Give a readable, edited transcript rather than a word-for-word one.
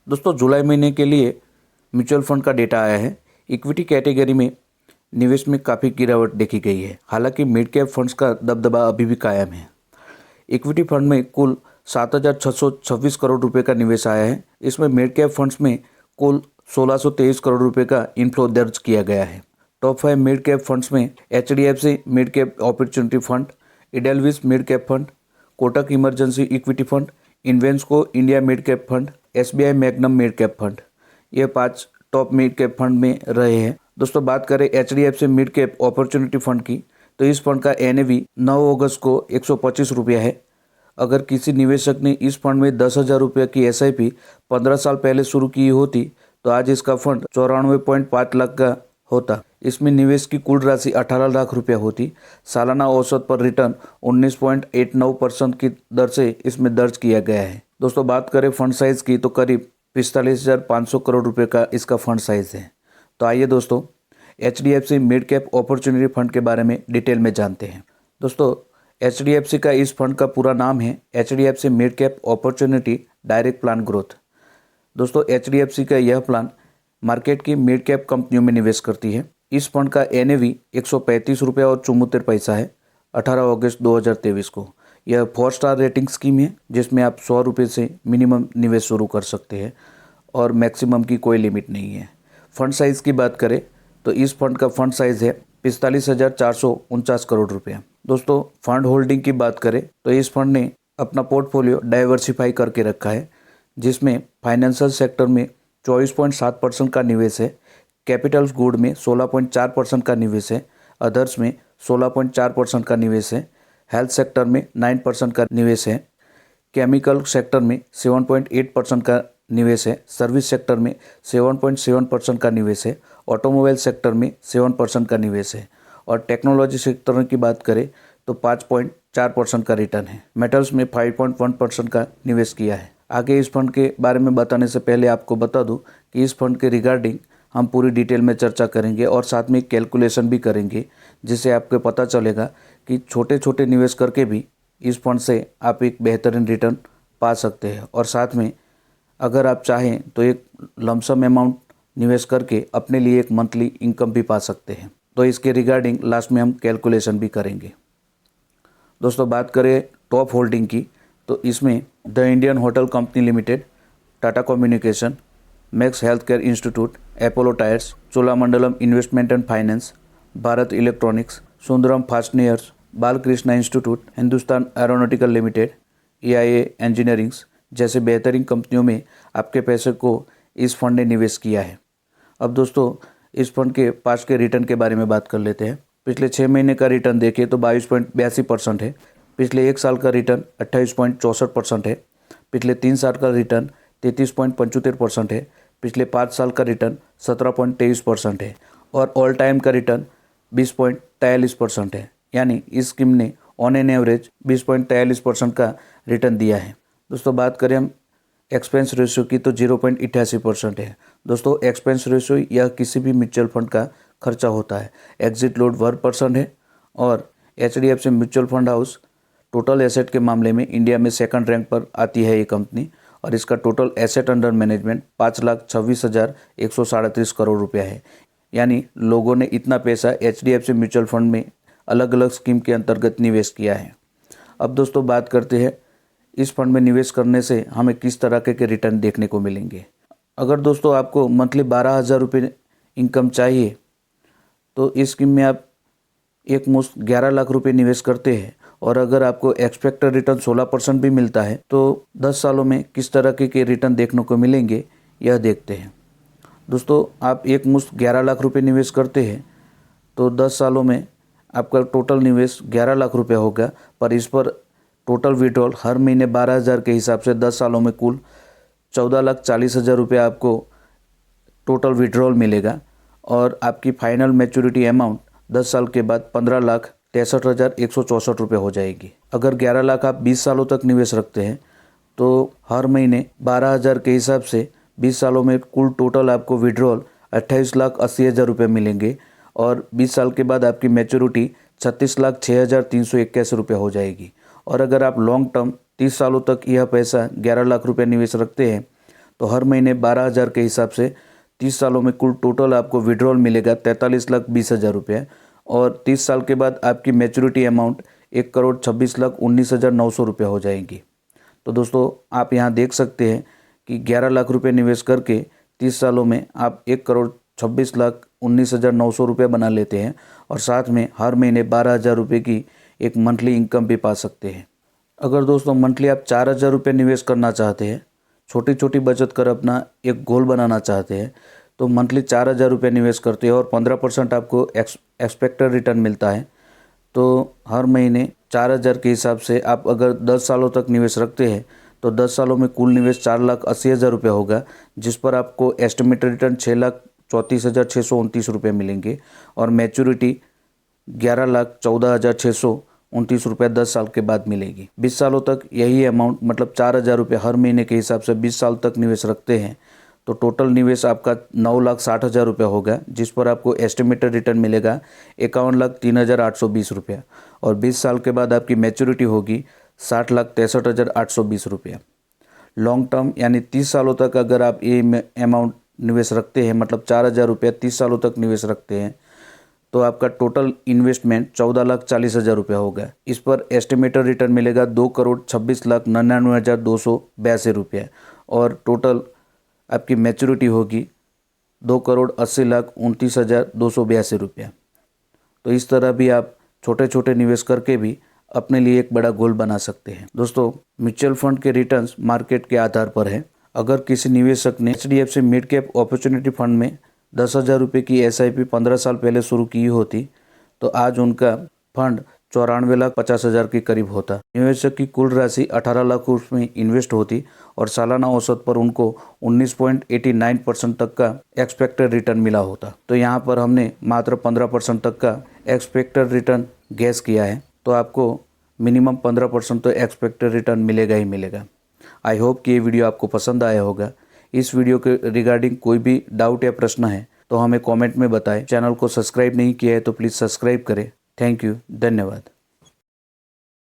दोस्तों जुलाई महीने के लिए म्यूचुअल फंड का डेटा आया है। इक्विटी कैटेगरी में निवेश में काफ़ी गिरावट देखी गई है। हालांकि मिड कैप फंड्स का दबदबा अभी भी कायम है। इक्विटी फंड में कुल 7,626 करोड़ रुपए का निवेश आया है। इसमें मिड कैप फंड्स में कुल 1,623 करोड़ रुपए का इनफ्लो दर्ज किया गया है। टॉप 5 मिड कैप फंड्स में HDFC mid cap opportunity fund, Edelweiss mid cap fund, Kotak emergency equity fund, Invesco India mid cap fund, SBI Magnum mid cap fund, ये 5 टॉप मिड कैप फंड में रहे हैं। दोस्तों बात करें HDFC mid cap opportunity fund की, तो इस फंड का NAV 9 अगस्त को 125 रुपया है। अगर किसी निवेशक ने इस फंड में 10,000 रुपये की SIP 15 साल पहले शुरू की होती तो आज इसका फंड 94.5 लाख का होता। इसमें निवेश की कुल राशि 18 लाख रुपया होती। सालाना औसत पर रिटर्न 19.89% की दर से इसमें दर्ज किया गया है। दोस्तों बात करें फंड साइज की, तो करीब 45,500 करोड़ रुपए का इसका फंड साइज है। तो आइए दोस्तों HDFC mid cap opportunity fund के बारे में डिटेल में जानते हैं। दोस्तों HDFC का इस फंड का पूरा नाम है HDFC mid cap opportunity direct plan growth. दोस्तों HDFC का यह प्लान मार्केट की मिड कैप कंपनियों में निवेश करती है। इस फंड का NAV 135 रुपये और 74 पैसा है 18 अगस्त 2023 को। यह 4 स्टार रेटिंग स्कीम है जिसमें आप 100 रुपये से मिनिमम निवेश शुरू कर सकते हैं और मैक्सिमम की कोई लिमिट नहीं है। फंड साइज़ की बात करें तो इस फंड का फंड साइज़ है 45,449 करोड़ रुपये। दोस्तों फंड होल्डिंग की बात करें तो इस फंड ने अपना पोर्टफोलियो डाइवर्सिफाई करके रखा है, जिसमें फाइनेंशियल सेक्टर में 24.7% का निवेश है, कैपिटल गुड में 16.4% का निवेश है, अदर्स में 16.4% का निवेश है, हेल्थ सेक्टर में 9% का निवेश है, केमिकल सेक्टर में 7.8% का निवेश है, सर्विस सेक्टर में 7.7% का निवेश है, ऑटोमोबाइल सेक्टर में 7% का निवेश है और टेक्नोलॉजी सेक्टर की बात करें तो 5.4% का रिटर्न है। मेटल्स में 5.1% का निवेश किया है। आगे इस फंड के बारे में बताने से पहले आपको बता दूं कि इस फंड के रिगार्डिंग हम पूरी डिटेल में चर्चा करेंगे और साथ में कैलकुलेशन भी करेंगे, जिससे आपको पता चलेगा कि छोटे छोटे निवेश करके भी इस फंड से आप एक बेहतरीन रिटर्न पा सकते हैं और साथ में अगर आप चाहें तो एक लमसम अमाउंट निवेश करके अपने लिए एक मंथली इनकम भी पा सकते हैं। तो इसके रिगार्डिंग लास्ट में हम कैलकुलेशन भी करेंगे। दोस्तों बात करें टॉप होल्डिंग की, तो इसमें the Indian Hotel Company Limited, Tata Communication, Max Health Care Institute, Apollo Tyres, Cholamandalam Investment and Finance, Bharat Electronics, Sundaram Fasteners, Balkrishna Institute, Hindustan Aeronautical Limited, EIA engineerings जैसे बेहतरीन कंपनियों में आपके पैसे को इस फंड ने निवेश किया है। अब दोस्तों इस फंड के पास के रिटर्न के बारे में बात कर लेते हैं। पिछले 6 महीने का रिटर्न देखें तो 22.82% है। पिछले 1 साल का रिटर्न 28.64% है। पिछले 3 साल का रिटर्न 33.75% है। पिछले 5 साल का रिटर्न 17.23% है और ऑल टाइम का रिटर्न 20.43% है। यानी इस स्कीम ने ऑन एन एवरेज 20.43% का रिटर्न दिया है। दोस्तों बात करें हम एक्सपेंस रेशियो की तो 0.88% है। दोस्तों एक्सपेंस रेशियो यह किसी भी म्यूचुअल फंड का खर्चा होता है। एग्जिट लोड 1% है और HDFC mutual fund house total asset के मामले में इंडिया में सेकंड रैंक पर आती है ये कंपनी और इसका total asset under management 5,26,137 crore रुपया है। यानी लोगों ने इतना पैसा HDFC म्यूचुअल फंड में अलग अलग स्कीम के अंतर्गत निवेश किया है। अब दोस्तों बात करते हैं इस फंड में निवेश करने से हमें किस तरह के रिटर्न देखने को मिलेंगे। अगर दोस्तों आपको मंथली 12,000 रुपये इनकम चाहिए तो इस स्कीम में आप एक मुश्त 11 लाख रुपए निवेश करते हैं और अगर आपको एक्सपेक्टेड रिटर्न 16% भी मिलता है तो 10 सालों में किस तरह के रिटर्न देखने को मिलेंगे यह देखते हैं। दोस्तों आप एक मुश्त 11 लाख रुपए निवेश करते हैं तो 10 सालों में आपका टोटल निवेश 11 लाख रुपया होगा, पर इस पर टोटल विड्रॉल हर महीने 12,000 के हिसाब से 10 सालों में कुल 14,40,000 रुपये आपको टोटल विड्रॉल मिलेगा और आपकी फाइनल मैच्योरिटी अमाउंट 10 साल के बाद 15,63,164 रुपये हो जाएगी। अगर 11 लाख आप 20 सालों तक निवेश रखते हैं तो हर महीने 12,000 के हिसाब से 20 सालों में कुल टोटल आपको विड्रॉल 28,80,000 रुपये मिलेंगे और 20 साल के बाद आपकी मैच्योरिटी 36,06,381 रुपये हो जाएगी। और अगर आप लॉन्ग टर्म 30 सालों तक यह पैसा 11 लाख रुपये निवेश रखते हैं तो हर महीने 12,000 के हिसाब से 30 सालों में कुल टोटल आपको विड्रॉल मिलेगा 43,20,000 रुपये। और 30 साल के बाद आपकी मैच्योरिटी अमाउंट 1,26,19,900 रुपये हो जाएगी। तो दोस्तों आप यहाँ देख सकते हैं कि 11 लाख रुपये निवेश करके 30 सालों में आप 1,26,19,900 रुपये बना लेते हैं और साथ में हर महीने 12,000 रुपये की एक मंथली इनकम भी पा सकते हैं। अगर दोस्तों मंथली आप 4,000 रुपये निवेश करना चाहते हैं, छोटी छोटी बचत कर अपना एक गोल बनाना चाहते हैं, तो मंथली 4,000 रुपये निवेश करते हैं और 15% आपको एक्सपेक्टेड रिटर्न मिलता है। तो हर महीने 4,000 के हिसाब से आप अगर 10 सालों तक निवेश रखते हैं तो 10 सालों में कुल निवेश 4,80,000 रुपये होगा, जिस पर आपको एस्टिमेटेड रिटर्न 6,34,629 रुपये मिलेंगे और मैच्योरिटी 11,14,629 रुपये 10 साल के बाद मिलेगी। 20 सालों तक यही अमाउंट मतलब 4,000 रुपये हर महीने के हिसाब से 20 साल तक निवेश रखते हैं तो टोटल निवेश आपका 9,60,000 रुपये होगा, जिस पर आपको एस्टिमेटेड रिटर्न मिलेगा 51,03,820 रुपये और 20 साल के बाद आपकी मैच्योरिटी होगी 60,63,820 रुपये। लॉन्ग टर्म यानी 30 सालों तक अगर आप ये अमाउंट निवेश रखते हैं मतलब 4,000 रुपये 30 सालों तक निवेश रखते हैं तो आपका टोटल इन्वेस्टमेंट 14,40,000 रुपये होगा। इस पर एस्टिमेटेड रिटर्न मिलेगा 2,26,99,282 रुपये और टोटल आपकी मैच्योरिटी होगी 2,80,29,282 रुपये। तो इस तरह भी आप छोटे छोटे निवेश करके भी अपने लिए एक बड़ा गोल बना सकते हैं। दोस्तों म्यूचुअल फंड के रिटर्न्स मार्केट के आधार पर है। अगर किसी निवेशक ने HDFC mid cap opportunity fund में 10,000 रुपये की SIP 15 साल पहले शुरू की होती तो आज उनका फंड 94,50,000 के करीब होता। निवेशक की कुल राशि 18 लाख उसमें इन्वेस्ट होती और सालाना औसत पर उनको 19.89% तक का एक्सपेक्टेड रिटर्न मिला होता। तो यहाँ पर हमने मात्र 15% तक का एक्सपेक्टेड रिटर्न गैस किया है, तो आपको मिनिमम 15% तो एक्सपेक्टेड रिटर्न मिलेगा ही मिलेगा। आई होप कि ये वीडियो आपको पसंद आया होगा। इस वीडियो के रिगार्डिंग कोई भी डाउट या प्रश्न है तो हमें कमेंट में बताएं। चैनल को सब्सक्राइब नहीं किया है तो प्लीज़ सब्सक्राइब करें। थैंक यू, धन्यवाद।